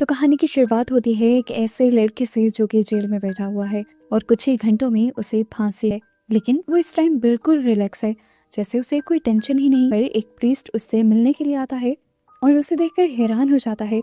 तो कहानी की शुरुआत होती है एक ऐसे लड़के से जो कि जेल में बैठा हुआ है और कुछ ही घंटों में उसे फांसी है। लेकिन वो इस टाइम बिल्कुल रिलैक्स है, जैसे उसे कोई टेंशन ही नहीं। पर एक प्रीस्ट उससे मिलने के लिए आता है और उसे देखकर हैरान हो जाता है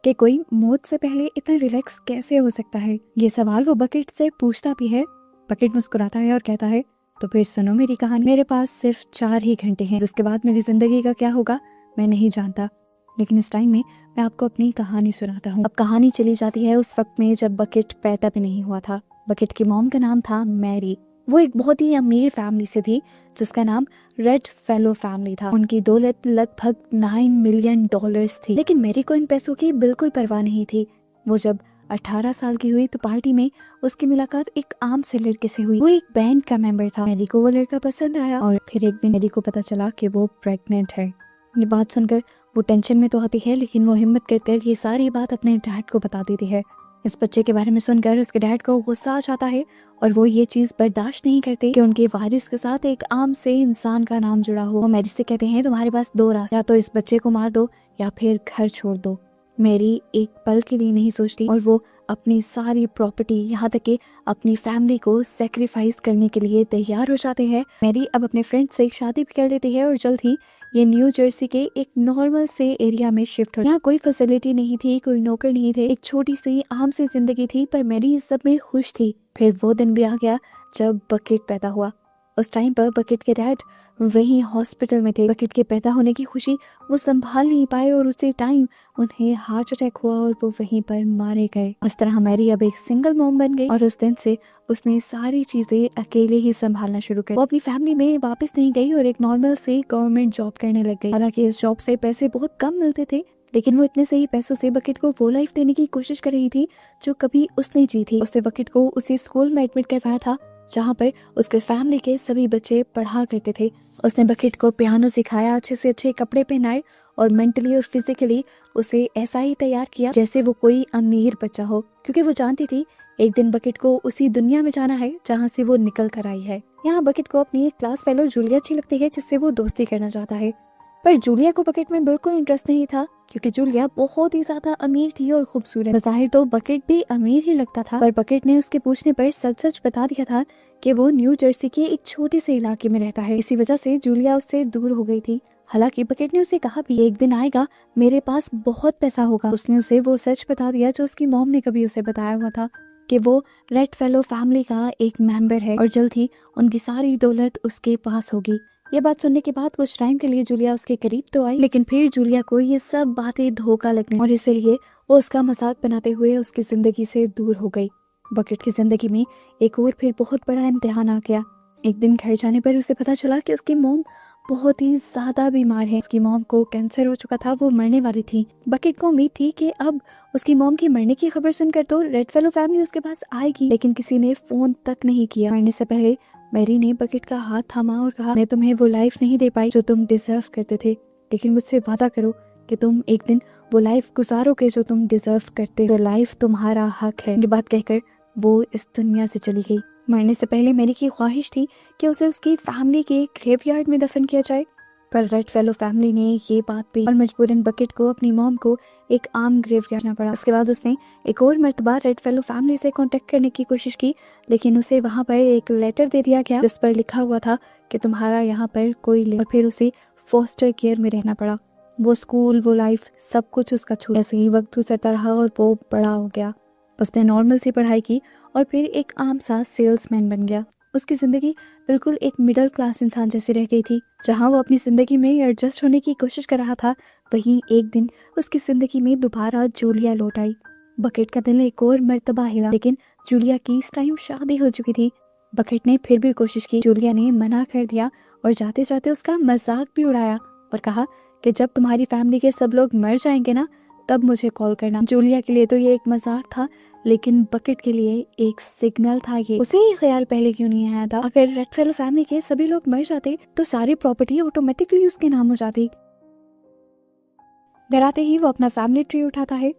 कि कोई मौत से पहले इतना रिलैक्स कैसे हो सकता है। ये सवाल वो बकेट से पूछता भी है। बकेट मुस्कुराता है और कहता है, तो फिर सुनो मेरी कहानी। मेरे पास सिर्फ 4 ही घंटे हैं, जिसके बाद मेरी जिंदगी का क्या होगा मैं नहीं जानता, लेकिन इस टाइम में मैं आपको अपनी कहानी सुनाता हूँ। अब कहानी चली जाती है उस वक्त में जब बकेट पैदा भी नहीं हुआ था। बकेट की मॉम का नाम था मैरी। वो एक बहुत ही अमीर फैमिली से थी जिसका नाम रेड फेलो फैमिली था। उनकी दौलत लगभग $9 मिलियन थी, लेकिन मैरी को इन पैसों की बिल्कुल परवाह नहीं थी। वो जब 18 साल की हुई तो पार्टी में उसकी मुलाकात एक आम से लड़के से हुई। वो एक बैंड का मेंबर था। मैरी को वो लड़का पसंद आया और फिर एक दिन मैरी को पता चला कि वो प्रेग्नेंट है। ये बात सुनकर वो टेंशन में तो होती है, लेकिन वो हिम्मत करके ये सारी बात अपने डैड को बता देती है। इस बच्चे के बारे में सुनकर उसके डैड को गुस्सा आ जाता है और वो ये चीज बर्दाश्त नहीं करते कि उनके वारिस के साथ एक आम से इंसान का नाम जुड़ा हो। वो मैरी से कहते हैं, तुम्हारे पास 2 रास्ते, या तो इस बच्चे को मार दो या फिर घर छोड़ दो। मैरी एक पल के लिए नहीं सोचती और वो अपनी सारी प्रॉपर्टी, यहाँ तक कि अपनी फैमिली को सेक्रीफाइस करने के लिए तैयार हो जाते हैं। मैरी अब अपने फ्रेंड से शादी भी कर लेती है और जल्द ही ये न्यू जर्सी के एक नॉर्मल से एरिया में शिफ्ट हो। यहाँ कोई फैसिलिटी नहीं थी, कोई नौकर नहीं थे, एक छोटी सी आम सी जिंदगी थी, पर मैरी इस सब में खुश थी। फिर वो दिन भी आ गया जब बकेट पैदा हुआ। उस टाइम पर बकेट के डैड वहीं हॉस्पिटल में थे। बकेट के पैदा होने की खुशी वो संभाल नहीं पाए और उसी टाइम उन्हें हार्ट अटैक हुआ और वो वहीं पर मारे गए। इस तरह मैरी अब एक सिंगल मॉम बन गई और उस दिन से उसने सारी चीजें अकेले ही संभालना शुरू कर। वो अपनी फैमिली में वापस नहीं गई और एक नॉर्मल से गवर्नमेंट जॉब करने लग गई। हालांकि इस जॉब से पैसे बहुत कम मिलते थे, लेकिन वो इतने से ही पैसों से बकेट को वो लाइफ देने की कोशिश कर रही थी जो कभी उसने जी थी। उसने बकेट को उसी स्कूल में एडमिट करवाया था जहाँ पर उसके फैमिली के सभी बच्चे पढ़ा करते थे। उसने बकेट को पियानो सिखाया, अच्छे से अच्छे कपड़े पहनाए और मेंटली और फिजिकली उसे ऐसा ही तैयार किया जैसे वो कोई अमीर बच्चा हो, क्योंकि वो जानती थी एक दिन बकेट को उसी दुनिया में जाना है जहाँ से वो निकल कर आई है। यहाँ बकेट को अपनी एक क्लास फेलो जूलिया अच्छी लगती है, जिससे वो दोस्ती करना चाहता है। पर जूलिया को बकेट में बिल्कुल इंटरेस्ट नहीं था, क्योंकि जूलिया बहुत ही ज्यादा अमीर थी और खूबसूरत। बज़ाहिर तो बकेट भी अमीर ही लगता था, पर बकेट ने उसके पूछने पर सच सच बता दिया था कि वो न्यू जर्सी के एक छोटे से इलाके में रहता है। इसी वजह से जूलिया उससे दूर हो गई थी। हालांकि बकेट ने उसे कहा भी एक दिन आएगा मेरे पास बहुत पैसा होगा। उसने उसे वो सच बता दिया जो उसकी मॉम ने कभी उसे बताया हुआ था कि वो रेड फेलो फैमिली का एक मेंबर है और जल्द ही उनकी सारी दौलत उसके पास होगी। ये बात सुनने के बाद कुछ टाइम के लिए जूलिया उसके करीब तो आई, लेकिन फिर जूलिया को ये सब बातें धोखा लगने और इसलिए वो उसका मजाक बनाते हुए उसकी जिंदगी से दूर हो गई। बकेट की जिंदगी में एक और फिर बहुत बड़ा इम्तिहान आ गया। एक दिन घर जाने पर उसे पता चला कि उसकी मॉम बहुत ही ज्यादा बीमार है। उसकी मॉम को कैंसर हो चुका था, वो मरने वाली थी। बकेट को उम्मीद थी कि अब उसकी मॉम की मरने की खबर सुनकर तो रेड फेलो फैमिली उसके पास आएगी, लेकिन किसी ने फोन तक नहीं किया। मरने से पहले मैरी ने बकेट का हाथ थामा और कहा, मैं तुम्हें वो लाइफ नहीं दे पाई जो तुम डिजर्व करते थे, लेकिन मुझसे वादा करो कि तुम एक दिन वो लाइफ गुजारोगे जो तुम डिजर्व करते हो। लाइफ तुम्हारा हक है। ये बात कहकर वो इस दुनिया से चली गई। मरने से पहले मैरी की ख्वाहिश थी कि उसे उसकी फैमिली के ग्रेवयार्ड में दफन किया जाए, पर रेड फेलो फैमिली ने ये बात भी और मजबूरन बकेट को अपनी मॉम को एक आम ग्रेवयार्ड जाना पड़ा। इसके बाद उसने एक और मर्तबा रेड फेलो फैमिली से कांटेक्ट करने की कोशिश की, लेकिन उसे वहां पर एक लेटर दे दिया गया जिस पर लिखा हुआ था कि तुम्हारा यहाँ पर कोई ले, और फिर उसे फॉस्टर केयर में रहना पड़ा। वो स्कूल, वो लाइफ, सब कुछ उसका छूट। ऐसे ही वक्त गुजरता रहा और वो बड़ा हो गया। उसने नॉर्मल सी पढ़ाई की और फिर एक आम सा सेल्समैन बन गया। उसकी जिंदगी बिल्कुल एक मिडिल क्लास इंसान जैसी रह गई थी। जहां वो अपनी जिंदगी में एडजस्ट होने की कोशिश कर रहा था, वहीं एक दिन उसकी जिंदगी में दोबारा जूलिया लौट आई। बकेट का दिल एक और मर्तबा हिला, लेकिन जूलिया की इस टाइम शादी हो चुकी थी। बकेट ने फिर भी कोशिश की, जूलिया ने मना कर दिया और जाते जाते उसका मजाक भी उड़ाया और कहा कि जब तुम्हारी फैमिली के सब लोग मर जाएंगे ना, तब मुझे कॉल करना। जूलिया के लिए तो ये एक मजाक था, लेकिन बकेट के लिए एक सिग्नल था। ये उसे ये ख्याल पहले क्यों नहीं आया था, अगर रेड फेलो फैमिली के सभी लोग मर जाते तो सारी प्रॉपर्टी ऑटोमेटिकली उसके नाम हो जाती। घर आते ही वो अपना फैमिली ट्री उठाता है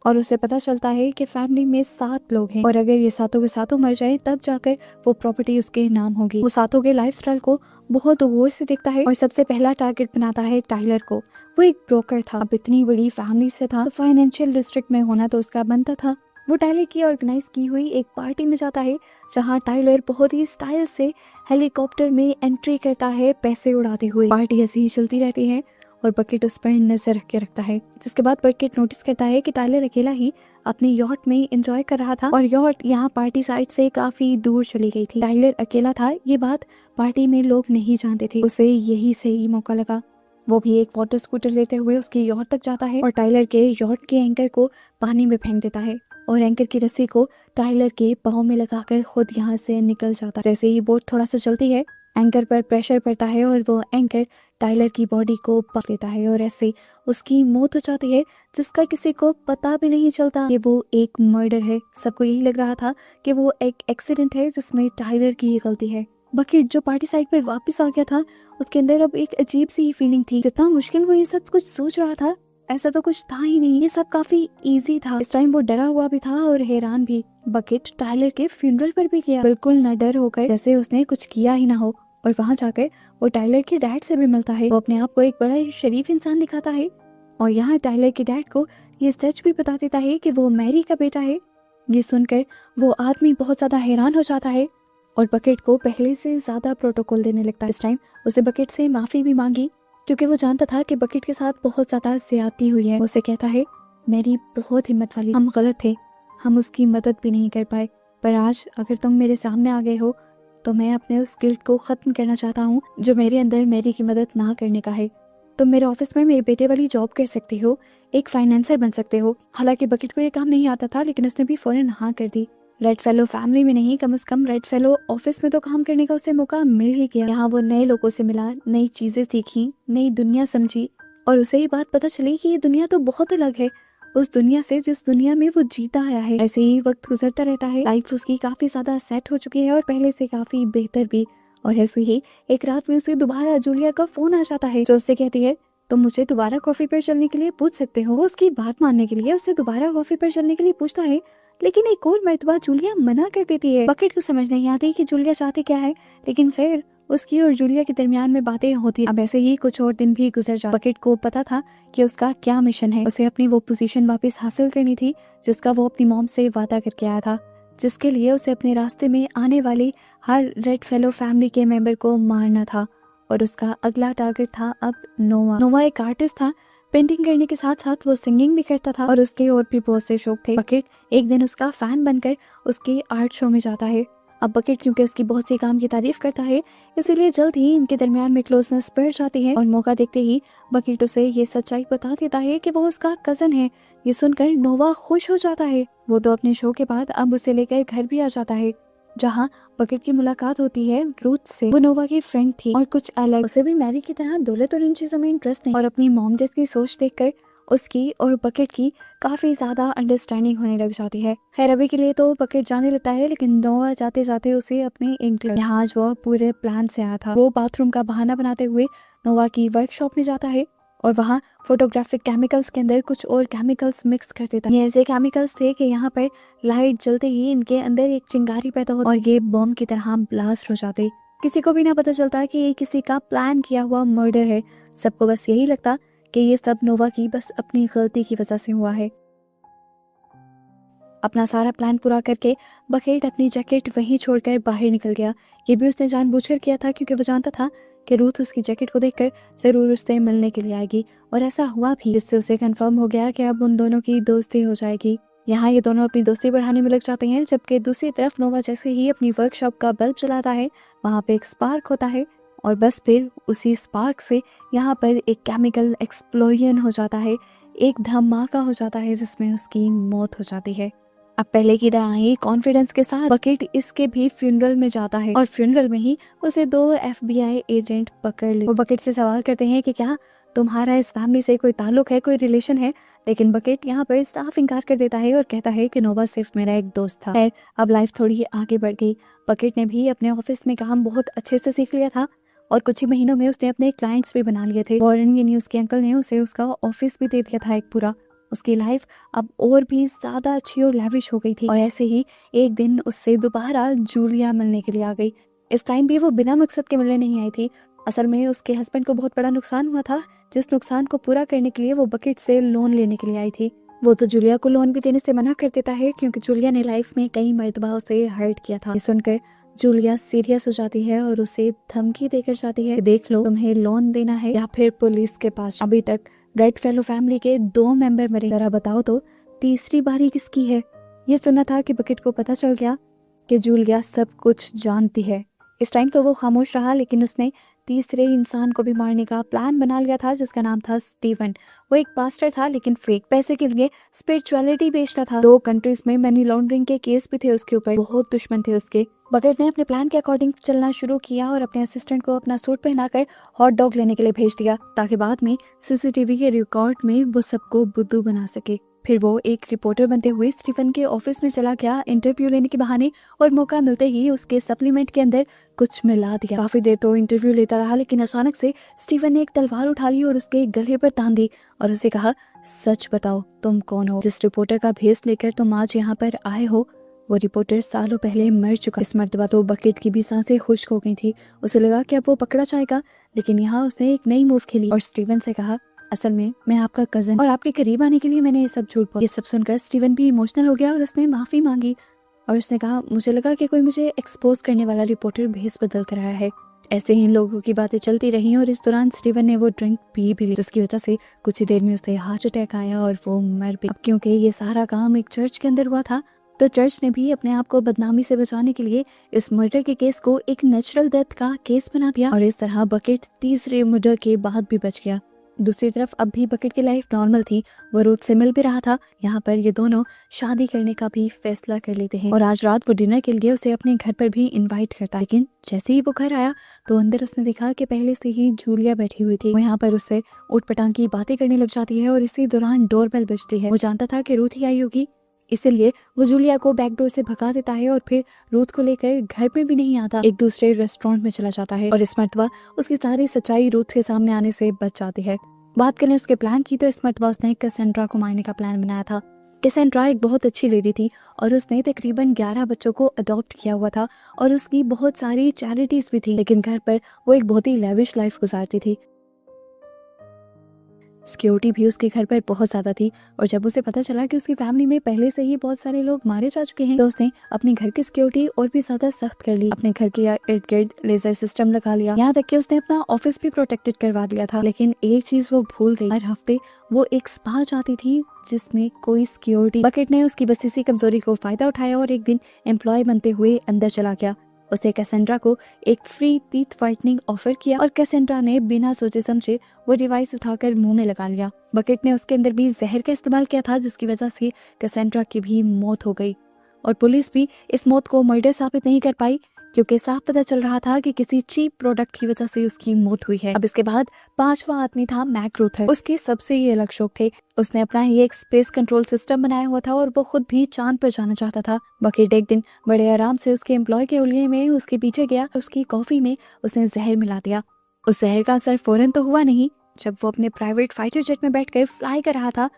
और उसे पता चलता है कि फैमिली में 7 लोग हैं और अगर ये सातों के सातों मर जाए तब जाकर वो प्रॉपर्टी उसके नाम होगी। वो सातों के लाइफस्टाइल को बहुत गौर से देखता है और सबसे पहला टारगेट बनाता है टाइलर को। वो एक ब्रोकर था, अब इतनी बड़ी फैमिली से था तो फाइनेंशियल डिस्ट्रिक्ट में होना तो उसका बनता था। वो टाइलर की ऑर्गेनाइज की हुई एक पार्टी में जाता है जहाँ टाइलर बहुत ही स्टाइल से हेलीकॉप्टर में एंट्री करता है पैसे उड़ाते हुए। पार्टी ऐसी ही चलती रहती है और बकेट उस पर नजर रख के रखता है, जिसके बाद बकेट नोटिस करता है कि टाइलर अकेला ही अपने यॉट में एंजॉय कर रहा था और यॉट यहाँ पार्टी साइड से काफी दूर चली गई थी। टाइलर अकेला था, ये बात पार्टी में लोग नहीं जानते थे। उसे यही सही मौका लगा। वो भी एक वाटर स्कूटर लेते हुए उसके यॉट तक जाता है और टाइलर के यॉट के एंकर को पानी में फेंक देता है और एंकर की रस्सी को टाइलर के पाँव में लगाकर खुद यहाँ से निकल जाता है। जैसे ही बोट थोड़ा सा चलती है, एंकर पर प्रेशर पड़ता है और वो एंकर टाइलर की बॉडी को पकड़ लेता है और ऐसे उसकी मौत हो जाती है, जिसका किसी को पता भी नहीं चलता कि वो एक मर्डर है। सबको यही लग रहा था कि वो एक एक्सीडेंट है जिसमें टाइलर की गलती है। बकेट जो पार्टी साइड पर वापस आ गया था, उसके अंदर अब एक अजीब सी फीलिंग थी। जितना मुश्किल वो ये सब कुछ सोच रहा था, ऐसा तो कुछ था ही नहीं। ये सब काफी इजी था। इस टाइम वो डरा हुआ भी था और हैरान भी। बकेट टाइलर के फ्यूनरल पर भी गया, बिल्कुल न डर होकर, जैसे उसने कुछ किया ही ना हो। और वहां जाकर वो टाइलर के डैड से भी मिलता है। वो अपने आप को एक बड़ा ही शरीफ इंसान दिखाता है और यहाँ टाइलर के डैड को ये सच भी बता देता है कि वो मैरी का बेटा है। ये सुनकर वो आदमी बहुत ज्यादा हैरान हो जाता है और बकेट को पहले से ज्यादा प्रोटोकॉल देने लगता है। इस टाइम उसने बकेट से माफी भी मांगी क्योंकि वो जानता था कि बकेट के साथ बहुत ज्यादा ज्यादती हुई है। उसे कहता है, मैरी बहुत हिम्मत वाली, हम गलत थे, हम उसकी मदद भी नहीं कर पाए, पर आज अगर तुम मेरे सामने आ गए हो तो मैं अपने उस गिल्ट को खत्म करना चाहता हूँ जो मेरे अंदर मैरी की मदद ना करने का है। तुम मेरे ऑफिस में मेरे बेटे वाली जॉब कर सकती हो, एक फाइनेंसर बन सकते हो। हालांकि बकेट को ये काम नहीं आता था, लेकिन उसने भी फौरन हाँ कर दी। रेड फेलो फैमिली में नहीं, कम से कम रेड फेलो ऑफिस में तो काम करने का उसे मौका मिल ही गया। यहाँ वो नए लोगों से मिला, नई चीजें सीखी, नई दुनिया समझी और उसे ये बात पता चली कि ये दुनिया तो बहुत अलग है उस दुनिया से जिस दुनिया में वो जीता आया है। ऐसे ही वक्त गुजरता रहता है। लाइफ उसकी काफी ज्यादा सेट हो चुकी है और पहले से काफी बेहतर भी। और ऐसे ही एक रात में उसे दोबारा जूलिया का फोन आ जाता है जो उससे कहती है, तुम मुझे दोबारा कॉफी पर चलने के लिए पूछ सकते हो। वो उसकी बात मानने के लिए उसे दोबारा कॉफी पर चलने के लिए पूछता है, लेकिन एक और मर्तबा जूलिया मना कर देती है। बकेट को समझ नहीं आती कि जूलिया चाहती क्या है, लेकिन फिर उसकी और जूलिया के दरमियान में बातें होती। अब ऐसे ही कुछ और दिन भी गुजर जाते। बकेट को पता था कि उसका क्या मिशन है। उसे अपनी वो पोजीशन वापस हासिल करनी थी जिसका वो अपनी मॉम से वादा करके आया था, जिसके लिए उसे अपने रास्ते में आने वाली हर रेड फेलो फैमिली के मेंबर को मारना था। और उसका अगला टारगेट था अब नोवा। नोवा एक आर्टिस्ट था, पेंटिंग करने के साथ साथ वो सिंगिंग भी करता था और उसके और भी बहुत से शौक थे। बकेट एक दिन उसका फैन बनकर उसके आर्ट शो में जाता है। अब बकेट क्योंकि उसकी बहुत सी काम की तारीफ करता है, इसीलिए जल्द ही इनके दरमियान में क्लोजनेस बढ़ जाती है और मौका देखते ही बकेट उसे ये सच्चाई बता देता है कि वो उसका कजन है। ये सुनकर नोवा खुश हो जाता है। वो तो अपने शो के बाद अब उसे लेकर घर भी आ जाता है, जहाँ बकेट की मुलाकात होती है रूथ से। वो नोवा की फ्रेंड थी और कुछ अलग। उसे भी मैरी की तरह दौलत और इन चीजों में इंटरेस्ट नहीं और अपनी मॉम जैसी सोच देखकर उसकी और बकेट की काफी ज्यादा अंडरस्टैंडिंग होने लग जाती है। खैर अभी के लिए तो बकेट जाने लगता है, लेकिन नोवा जाते जाते उसे अपने इंग्लैंड, यहाँ आज वो पूरे प्लान से आया था। वो बाथरूम का बहाना बनाते हुए नोवा की वर्कशॉप में जाता है और वहाँ फोटोग्राफिक केमिकल्स के अंदर कुछ और केमिकल्स मिक्स कर देता है। ये ऐसे केमिकल्स थे कि यहाँ पर लाइट जलते ही इनके अंदर एक चिंगारी पैदा हो और ये बॉम्ब की तरह ब्लास्ट हो जाते। किसी को भी ना पता चलता कि ये किसी का प्लान किया हुआ मर्डर है। सबको बस यही लगता कि ये सब नोवा की बस अपनी गलती की वजह से हुआ है। अपना सारा प्लान पूरा करके बकेट अपनी जैकेट वहीं छोड़कर बाहर निकल गया। ये भी उसने जानबूझकर किया था क्योंकि वो जानता था कि रूथ उसकी जैकेट को देखकर जरूर उससे मिलने के लिए आएगी और ऐसा हुआ भी, जिससे उसे कंफर्म हो गया कि अब उन दोनों की दोस्ती हो जाएगी। यहाँ ये दोनों अपनी दोस्ती बढ़ाने में लग जाते हैं, जबकि दूसरी तरफ नोवा जैसे ही अपनी वर्कशॉप का बल्ब जलाता है, वहाँ पे एक स्पार्क होता है और बस फिर उसी स्पार्क से यहाँ पर एक केमिकल एक्सप्लोजन हो जाता है, एक धमाका हो जाता है जिसमें उसकी मौत हो जाती है। अब पहले की तरह ही कॉन्फिडेंस के साथ बकेट इसके भी फ्यूनरल में जाता है और फ्यूनरल में ही उसे 2 FBI एजेंट पकड़ ले। वो बकेट से सवाल करते हैं कि क्या तुम्हारा इस फैमिली से कोई ताल्लुक है, कोई रिलेशन है, लेकिन बकेट यहाँ पर साफ इनकार कर देता है और कहता है कि नोवा सिर्फ मेरा एक दोस्त था। खैर अब लाइफ थोड़ी आगे बढ़ गई। बकेट ने भी अपने ऑफिस में काम बहुत अच्छे से सीख लिया था और कुछ ही महीनों में उसने अपने क्लाइंट्स भी बना लिए थे। वॉरेन यानी उसके अंकल ने उसे उसका ऑफिस भी दे दिया था एक पूरा। उसकी लाइफ अब और भी ज्यादा अच्छी और लैविश हो गई थी। और ऐसे ही एक दिन उससे दोबारा जूलिया मिलने के लिए आ गई। इस टाइम भी वो बिना मकसद के मिलने नहीं आई थी, असल में उसके हस्बैंड को बहुत बड़ा नुकसान हुआ था, जिस नुकसान को पूरा करने के लिए वो बकेट से लोन लेने के लिए आई थी। वो तो जूलिया को लोन भी देने से मना कर देता है क्योंकि जूलिया ने लाइफ में कई मर्तबा उसे हर्ट किया था। ये सुनकर जूलिया सीरियस हो जाती है और उसे धमकी देकर जाती है, देख लो तुम्हें लोन देना है या फिर पुलिस के पास। अभी तक रेड फेलो फैमिली के 2 मेंबर मरे, जरा बताओ तो तीसरी बारी किसकी है। ये सुना था कि बकेट को पता चल गया कि जूलिया सब कुछ जानती है। इस टाइम तो वो खामोश रहा, लेकिन उसने तीसरे इंसान को भी मारने का प्लान बना लिया था जिसका नाम था स्टीवन। वो एक पास्टर था लेकिन फेक पैसे के लिए स्पिरिचुअलिटी बेचता था। 2 कंट्रीज में मनी लॉन्ड्रिंग के केस भी थे उसके ऊपर, बहुत दुश्मन थे उसके। बकेट ने अपने प्लान के अकॉर्डिंग चलना शुरू किया और अपने असिस्टेंट को अपना सूट पहनाकर हॉट डॉग लेने के लिए भेज दिया ताकि बाद में सीसीटीवी के रिकॉर्ड में वो सबको बुद्धू बना सके। फिर वो एक रिपोर्टर बनते हुए स्टीफन के ऑफिस में चला गया इंटरव्यू लेने के बहाने, और मौका मिलते ही उसके सप्लीमेंट के अंदर कुछ मिला दिया। काफी देर तो इंटरव्यू लेता रहा, लेकिन अचानक से स्टीफन ने एक तलवार उठा ली और उसके गले पर तान दी और उसे कहा, सच बताओ तुम कौन हो, जिस रिपोर्टर का भेस लेकर तुम आज यहाँ पर आए हो वो रिपोर्टर सालों पहले मर चुका। इस मर्तबा तो बकेट की भी सांसें खुश्क हो गई थी। उसे लगा कि अब वो पकड़ा जाएगा, लेकिन यहाँ उसने एक नई मूव खेली और स्टीवन से कहा, असल में मैं आपका कजन और आपके करीब आने के लिए मैंने ये सब झूठ बोला। ये सब सुनकर स्टीवन भी इमोशनल हो गया और उसने माफी मांगी और उसने कहा, मुझे लगा कि कोई मुझे एक्सपोज करने वाला रिपोर्टर भेस बदल कर आया है। ऐसे ही इन लोगों की बातें चलती रही और इस दौरान स्टीवन ने वो ड्रिंक पी भी ली, जिसकी वजह से कुछ ही देर में उसे हार्ट अटैक आया और वो मर भी। अब क्योंकि ये सारा काम एक चर्च के अंदर हुआ था, तो चर्च ने भी अपने आप को बदनामी से बचाने के लिए इस मर्डर के केस को एक नेचुरल डेथ का केस बना दिया और इस तरह बकेट तीसरे मर्डर के बाद भी बच गया। दूसरी तरफ अब भी बकेट की लाइफ नॉर्मल थी, वो रूथ से मिल भी रहा था। यहाँ पर ये दोनों शादी करने का भी फैसला कर लेते हैं और आज रात वो डिनर के लिए उसे अपने घर पर भी इनवाइट करता है। लेकिन जैसे ही वो घर आया तो अंदर उसने देखा कि पहले से ही जूलिया बैठी हुई थी। वो यहाँ पर उससे उठपटांग की बातें करने लग जाती है और इसी दौरान डोरबेल बजती है। वो जानता था कि रूथ ही आई होगी, इसीलिए वो जूलिया को बैकडोर से भगा देता है और फिर रूथ को लेकर घर पे भी नहीं आता, एक दूसरे रेस्टोरेंट में चला जाता है और इस मर्तबा उसकी सारी सच्चाई रूथ के सामने आने से बच जाती है। बात करें उसके प्लान की तो इस मर्तबा उसने कैसेंड्रा को मारने का प्लान बनाया था। कैसेंड्रा एक बहुत अच्छी लेडी थी और उसने तकरीबन 11 बच्चों को अडॉप्ट किया हुआ था और उसकी बहुत सारी चैरिटीज भी थी, लेकिन घर पर वो एक बहुत ही लेविश लाइफ गुजारती थी। सिक्योरिटी भी उसके घर पर बहुत ज्यादा थी और जब उसे पता चला कि उसकी फैमिली में पहले से ही बहुत सारे लोग मारे जा चुके हैं, तो उसने अपने घर की सिक्योरिटी और भी ज्यादा सख्त कर ली। अपने घर के इर्द गिर्द लेजर सिस्टम लगा लिया, यहाँ तक कि उसने अपना ऑफिस भी प्रोटेक्टेड करवा दिया था। लेकिन एक चीज वो भूल गई, हर हफ्ते वो एक स्पा जाती थी जिसमें कोई सिक्योरिटी। बकेट ने उसकी बस इसी कमजोरी को फायदा उठाया और एक दिन एम्प्लॉय बनते हुए अंदर चला गया। उसने कैसेंड्रा को एक फ्री टीथ व्हाइटनिंग ऑफर किया और कैसेंड्रा ने बिना सोचे समझे वो डिवाइस उठाकर मुंह में लगा लिया। बकेट ने उसके अंदर भी जहर का इस्तेमाल किया था, जिसकी वजह से कैसेंड्रा की भी मौत हो गई और पुलिस भी इस मौत को मर्डर साबित नहीं कर पाई क्योंकि साफ पता चल रहा था कि किसी चीप प्रोडक्ट की वजह से उसकी मौत हुई है। अब इसके बाद 5वां आदमी था मैक रूथर। उसके सबसे ये अलग शौक थे, उसने अपना ही एक स्पेस कंट्रोल सिस्टम बनाया हुआ था और वो खुद भी चांद पर जाना चाहता था। बकेट एक दिन बड़े आराम से उसके एम्प्लॉय के उलिये में उसके पीछे गया, उसकी कॉफी में उसने जहर मिला दिया। उस जहर का असर फौरन तो हुआ नहीं, जब वो अपने प्राइवेट फाइटर जेट में बैठकर फ्लाई कर रहा था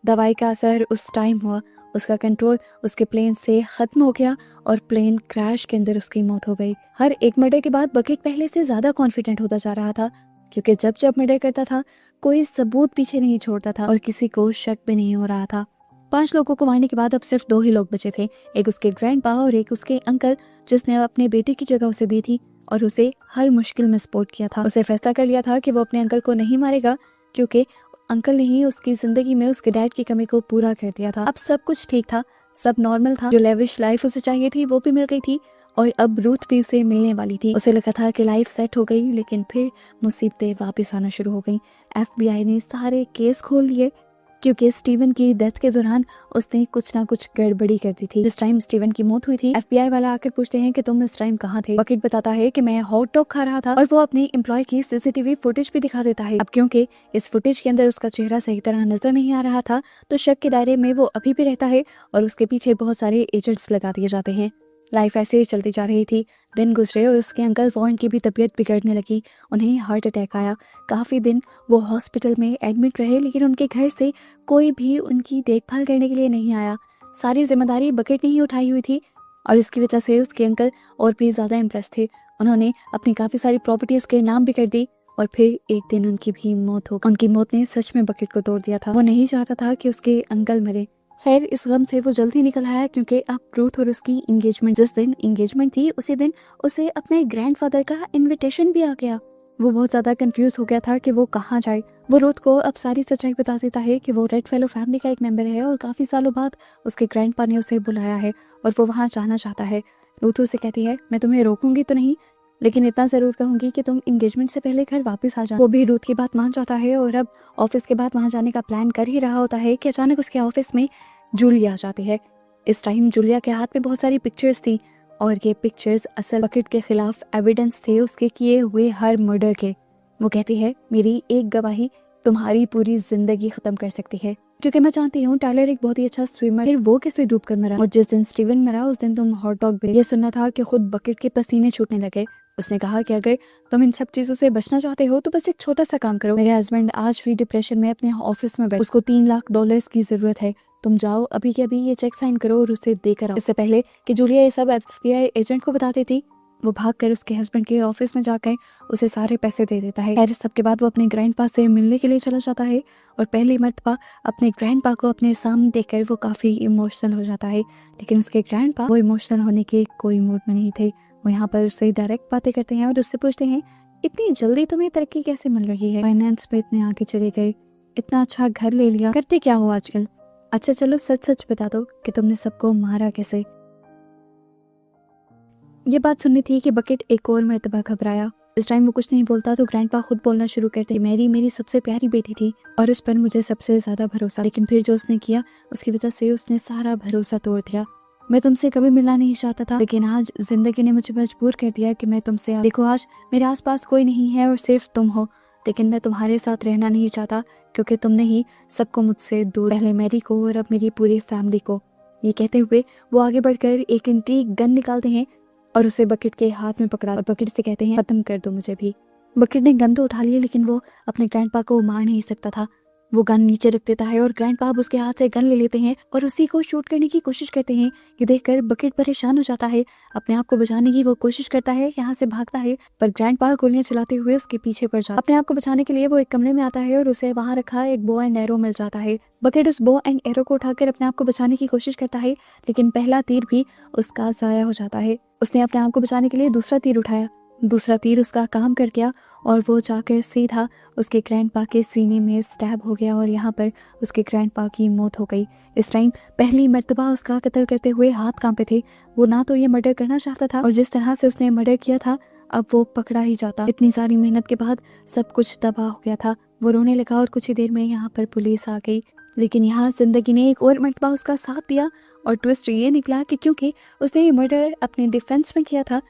दवाई का असर उस टाइम हुआ। उसका कंट्रोल उसके प्लेन से खत्म हो गया और प्लेन क्रैश के अंदर उसकी मौत हो गई। हर एक मर्डर के बाद बकेट पहले से ज्यादा कॉन्फिडेंट होता जा रहा था क्योंकि जब जब मर्डर करता था कोई सबूत पीछे नहीं छोड़ता था और किसी को शक भी नहीं हो रहा था। 5 लोगों को मारने के बाद अब सिर्फ 2 ही लोग बचे थे, एक उसके ग्रैंडपा और एक उसके अंकल जिसने अपने बेटे की जगह उसे दी थी और उसे हर मुश्किल में सपोर्ट किया था। उसे फैसला कर लिया था कि वो अपने अंकल को नहीं मारेगा क्योंकि अंकल ने ही उसकी जिंदगी में उसके डैड की कमी को पूरा कर दिया था। अब सब कुछ ठीक था, सब नॉर्मल था, जो लेविश लाइफ उसे चाहिए थी वो भी मिल गई थी और अब रूथ भी उसे मिलने वाली थी। उसे लगा था कि लाइफ सेट हो गई, लेकिन फिर मुसीबतें वापस आना शुरू हो गई। FBI ने सारे केस खोल लिए क्योंकि स्टीवन की डेथ के दौरान उसने कुछ ना कुछ गड़बड़ी कर दी थी। जिस टाइम स्टीवन की मौत हुई थी FBI वाला आकर पूछते हैं कि तुम इस टाइम कहाँ थे। बकेट बताता है कि मैं हॉट डॉग खा रहा था और वो अपने एम्प्लॉय की CCTV फुटेज भी दिखा देता है। अब क्योंकि इस फुटेज के अंदर उसका चेहरा सही तरह नजर नहीं आ रहा था तो शक के दायरे में वो अभी भी रहता है और उसके पीछे बहुत सारे एजेंट्स लगा दिए जाते हैं। लाइफ ऐसे ही चलती जा रही थी। दिन गुजरे और उसके अंकल वॉर्न की भी तबीयत बिगड़ने लगी, उन्हें हार्ट अटैक आया। काफ़ी दिन वो हॉस्पिटल में एडमिट रहे, लेकिन उनके घर से कोई भी उनकी देखभाल करने के लिए नहीं आया। सारी जिम्मेदारी बकेट ने ही उठाई हुई थी और इसकी वजह से उसके अंकल और भी ज़्यादा इम्प्रेस थे। उन्होंने अपनी काफ़ी सारी प्रॉपर्टी उसके नाम भी कर दी और फिर एक दिन उनकी भी मौत हो गई। उनकी मौत ने सच में बकेट को तोड़ दिया था। वो नहीं चाहता था कि उसके अंकल मरे। खैर इस गम से वो जल्दी निकल आया क्योंकि अब रूथ और उसकी इंगेजमेंट, जिस दिन इंगेजमेंट थी उसी दिन उसे अपने ग्रैंडफादर का इनविटेशन भी आ गया। वो बहुत ज्यादा कंफ्यूज हो गया था कि वो कहाँ जाए। वो रूथ को अब सारी सच्चाई बता देता है कि वो रेड फेलो फैमिली का एक मेंबर है और काफी सालों बाद उसके ग्रैंडपा ने उसे बुलाया है और वो वहाँ जाना चाहता है। रूथ उसे कहती है, मैं तुम्हें रोकूंगी तो नहीं, लेकिन इतना जरूर कहूंगी कि तुम इंगेजमेंट से पहले घर वापस आ जाओ। वो भी रूथ की बात मान जाता है और अब ऑफिस के बाद वहाँ जाने का प्लान कर ही रहा होता है कि अचानक उसके ऑफिस में जूलिया आ जाती है। इस टाइम जूलिया के हाथ में बहुत सारी पिक्चर्स थी और ये पिक्चर्स असल बकेट के खिलाफ एविडेंस थे उसके किए हुए हर मर्डर के। वो कहती है, मेरी एक गवाही तुम्हारी पूरी जिंदगी खत्म कर सकती है, क्योंकि मैं जानती हूँ टायलर एक बहुत ही अच्छा स्विमर, फिर वो कैसे डूब कर मरा, और जिस दिन स्टीवन मरा उस दिन तुम हॉट डॉग। ये सुनना था कि खुद बकेट के पसीने छूटने लगे। उसने कहा कि अगर तुम इन सब चीजों से बचना चाहते हो तो बस एक छोटा सा काम करो। मेरे हस्बैंड आज भी डिप्रेशन में अपने ऑफिस में बैठे, उसको $3 लाख की जरूरत है। तुम जाओ अभी के अभी ये चेक साइन करो और उसे देकर आओ। इससे पहले कि जूलिया ये सब FBI एजेंट को बता देती, वो भागकर उसके हस्बैंड के ऑफिस में जाकर उसे सारे पैसे दे देता है। खैर सबके बाद वो अपने ग्रैंडपा से मिलने के लिए चला जाता है और पहली मर्तबा अपने ग्रैंडपा को अपने सामने देखकर वो काफी इमोशनल हो जाता है। लेकिन उसके ग्रैंडपा वो इमोशनल होने के कोई मूड में नहीं थे। वो यहाँ पर उससे डायरेक्ट बातें करते हैं और उससे पूछते हैं, इतनी जल्दी तुम्हें तरक्की कैसे मिल रही है, फाइनेंस में इतने आगे चले गए, इतना अच्छा घर ले लिया, करते क्या हो आजकल? अच्छा चलो सच सच बता दो कि तुमने सबको मारा कैसे। ये बात सुननी थी कि बकेट एक और मर्तबा घबराया। इस टाइम वो कुछ नहीं बोलता तो ग्रैंडपा खुद बोलना शुरू करते, मैरी मेरी सबसे प्यारी बेटी थी और उस पर मुझे सबसे ज्यादा भरोसा, लेकिन फिर जो उसने किया उसकी वजह से उसने सारा भरोसा तोड़ दिया। मैं तुमसे कभी मिलना नहीं चाहता था, लेकिन आज जिंदगी ने मुझे मजबूर कर दिया कि मैं तुमसे देखो आज मेरे आसपास कोई नहीं है और सिर्फ तुम हो, लेकिन मैं तुम्हारे साथ रहना नहीं चाहता क्योंकि तुमने ही सबको मुझसे दूर, पहले मैरी को और अब मेरी पूरी फैमिली को। ये कहते हुए वो आगे बढ़कर एक इंटीक गन निकालते हैं और उसे बकेट के हाथ में पकड़ा और बकेट से कहते हैं, खत्म कर दो मुझे भी। बकेट ने गन तो उठा लिया लेकिन वो अपने ग्रैंडपा को मार नहीं सकता था। वो गन नीचे रख देता है और ग्रैंडपा उसके हाथ से गन ले लेते हैं और उसी को शूट करने की कोशिश करते हैं। ये देखकर बकेट परेशान हो जाता है, अपने आप को बचाने की वो कोशिश करता है, यहाँ से भागता है, पर ग्रैंडपा गोलियां चलाते हुए उसके पीछे पड़ जाता। अपने आप को बचाने के लिए वो एक कमरे में आता है और उसे वहाँ रखा एक बो एंड एरो मिल जाता है। बकेट उस बो एंड एरो को उठाकर अपने आप को बचाने की कोशिश करता है, लेकिन पहला तीर भी उसका जाया हो जाता है। उसने अपने आप को बचाने के लिए दूसरा तीर उठाया, दूसरा तीर उसका काम कर गया और वो जाकर सीधा उसके ग्रैंडपा के सीने में स्टैब हो गया और यहाँ पर उसके ग्रैंडपा की मौत हो गई। इस टाइम पहली मर्तबा उसका कत्ल करते हुए हाथ कांपे थे। वो ना तो ये मर्डर करना चाहता था और जिस तरह से उसने मर्डर किया था अब वो पकड़ा ही जाता। इतनी सारी मेहनत के बाद सब कुछ तबाह हो गया था। वो रोने लगा और कुछ ही देर में यहाँ पर पुलिस आ गई, लेकिन यहाँ जिंदगी ने एक और मर्तबा उसका साथ दिया और ट्विस्ट ये निकला कि क्योंकि उसने ये मर्डर अपने डिफेंस में किया था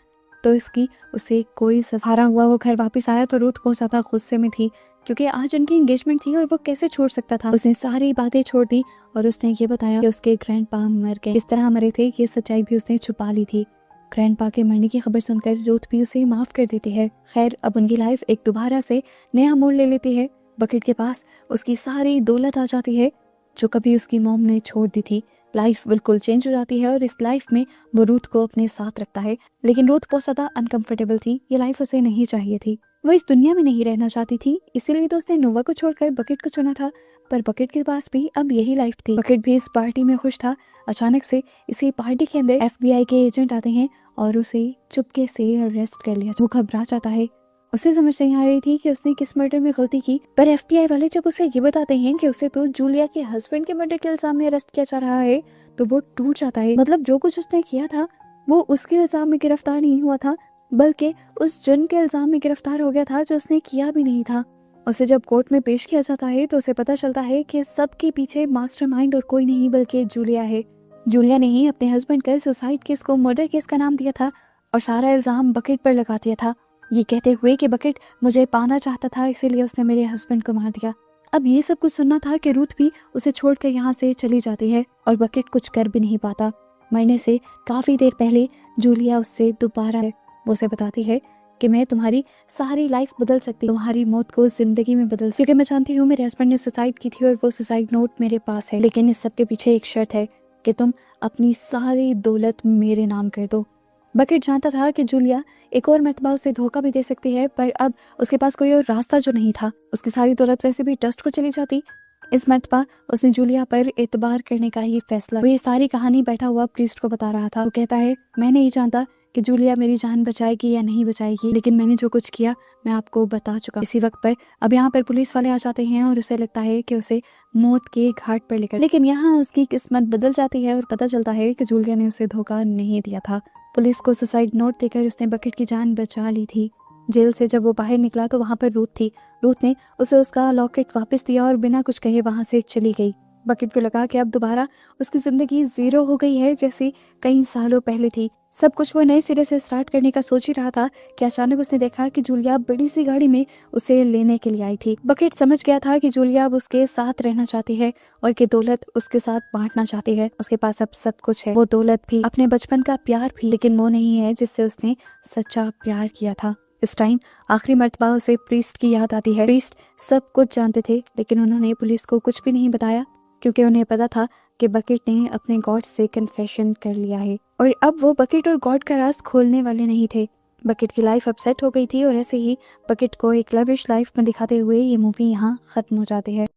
तो इसकी उसे कोई सहारा हुआ। वो घर वापस आया तो रूथ बहुत ज्यादा गुस्से में थी क्योंकि आज उनकी एंगेजमेंट थी और वो कैसे छोड़ सकता था। उसने सारी बातें छोड़ दी और उसने ये बताया कि उसके ग्रैंडपा मर गए, इस तरह मरे थे, ये सच्चाई भी उसने छुपा ली थी। ग्रैंडपा के मरने की खबर सुनकर रूथ भी उसे माफ कर देती है। खैर अब उनकी लाइफ एक दोबारा से नया मोड़ ले लेती है। बकेट के पास उसकी सारी दौलत आ जाती है जो कभी उसकी मॉम ने छोड़ दी थी। लाइफ बिल्कुल चेंज हो जाती है और इस लाइफ में वो रूथ को अपने साथ रखता है, लेकिन रूथ बहुत ज्यादा अनकंफर्टेबल थी। ये लाइफ उसे नहीं चाहिए थी, वो इस दुनिया में नहीं रहना चाहती थी, इसीलिए तो उसने नोवा को छोड़कर बकेट को चुना था। पर बकेट के पास भी अब यही लाइफ थी। बकेट भी इस पार्टी में खुश था। अचानक से इसी पार्टी के अंदर FBI के एजेंट आते हैं और उसे चुपके से अरेस्ट कर लिया। वो घबरा जाता है, उसे समझ नहीं आ रही थी कि उसने किस मर्डर में गलती की, पर FBI वाले जब उसे ये बताते हैं कि उसे तो जूलिया के हस्बैंड के मर्डर के इल्जाम में अरेस्ट किया जा रहा है तो वो टूट जाता है। मतलब जो कुछ उसने किया था वो उसके इल्जाम में गिरफ्तार नहीं हुआ था, बल्कि उस जुर्म के इल्जाम में गिरफ्तार हो गया था जो उसने किया भी नहीं था। उसे जब कोर्ट में पेश किया जाता है तो उसे पता चलता है कि सबके पीछे मास्टरमाइंड और कोई नहीं बल्कि जूलिया है। जूलिया ने ही अपने हस्बैंड का सुसाइड केस को मर्डर केस का नाम दिया था और सारा इल्जाम बकेट पर लगा दिया था, ये कहते हुए कि बकेट मुझे पाना चाहता था इसीलिए उसने मेरे हस्बैंड को मार दिया। अब ये सब कुछ सुनना था कि रूथ भी उसे छोड़कर यहाँ से चली जाती है और बकेट कुछ कर भी नहीं पाता। मरने से काफी देर पहले जूलिया उससे दोबारा वो उसे बताती है कि मैं तुम्हारी सारी लाइफ बदल सकती हूँ, तुम्हारी मौत को जिंदगी में बदल सकती, क्योंकि मैं जानती हूँ मेरे हस्बैंड ने सुसाइड की थी और वो सुसाइड नोट मेरे पास है, लेकिन इस सब के पीछे एक शर्त है कि तुम अपनी सारी दौलत मेरे नाम कर दो। बकेट जानता था कि जूलिया एक और मर्तबा उसे धोखा भी दे सकती है, पर अब उसके पास कोई और रास्ता जो नहीं था। उसकी सारी दौलत वैसे भी डस्ट को चली जाती। इस मर्तबा उसने जूलिया पर एतबार करने का ही फैसला। वो ये सारी कहानी बैठा हुआ प्रीस्ट को बता रहा था। वो कहता है, मैं नहीं जानता कि जूलिया मेरी जान बचाएगी या नहीं बचाएगी, लेकिन मैंने जो कुछ किया मैं आपको बता चुका। इसी वक्त पर अब यहाँ पर पुलिस वाले आ जाते हैं और उसे लगता है कि उसे मौत के घाट पर लेकर, लेकिन यहाँ उसकी किस्मत बदल जाती है और पता चलता है कि जूलिया ने उसे धोखा नहीं दिया था। पुलिस को सुसाइड नोट देकर उसने बकेट की जान बचा ली थी। जेल से जब वो बाहर निकला तो वहां पर रूथ थी। रूथ ने उसे उसका लॉकेट वापस दिया और बिना कुछ कहे वहां से चली गई। बकेट को लगा कि अब दोबारा उसकी जिंदगी जीरो हो गई है, जैसे कई सालों पहले थी। सब कुछ वो नए सिरे से स्टार्ट करने का सोच ही रहा था कि अचानक उसने देखा कि जूलिया बड़ी सी गाड़ी में उसे लेने के लिए आई थी। बकेट समझ गया था कि जूलिया अब उसके साथ रहना चाहती है और कि दौलत उसके साथ बांटना चाहती है। उसके पास अब सब कुछ है, वो दौलत भी, अपने बचपन का प्यार भी, लेकिन वो नहीं है जिससे उसने सच्चा प्यार किया था। इस टाइम आखिरी मर्तबा उसे प्रीस्ट की याद आती है। प्रीस्ट सब कुछ जानते थे, लेकिन उन्होंने पुलिस को कुछ भी नहीं बताया, क्योंकि उन्हें पता था कि बकेट ने अपने गॉड से कन्फेशन कर लिया है और अब वो बकेट और गॉड का राज खोलने वाले नहीं थे। बकेट की लाइफ अपसेट हो गई थी और ऐसे ही बकेट को एक लविश लाइफ में दिखाते हुए ये मूवी यहाँ खत्म हो जाती है।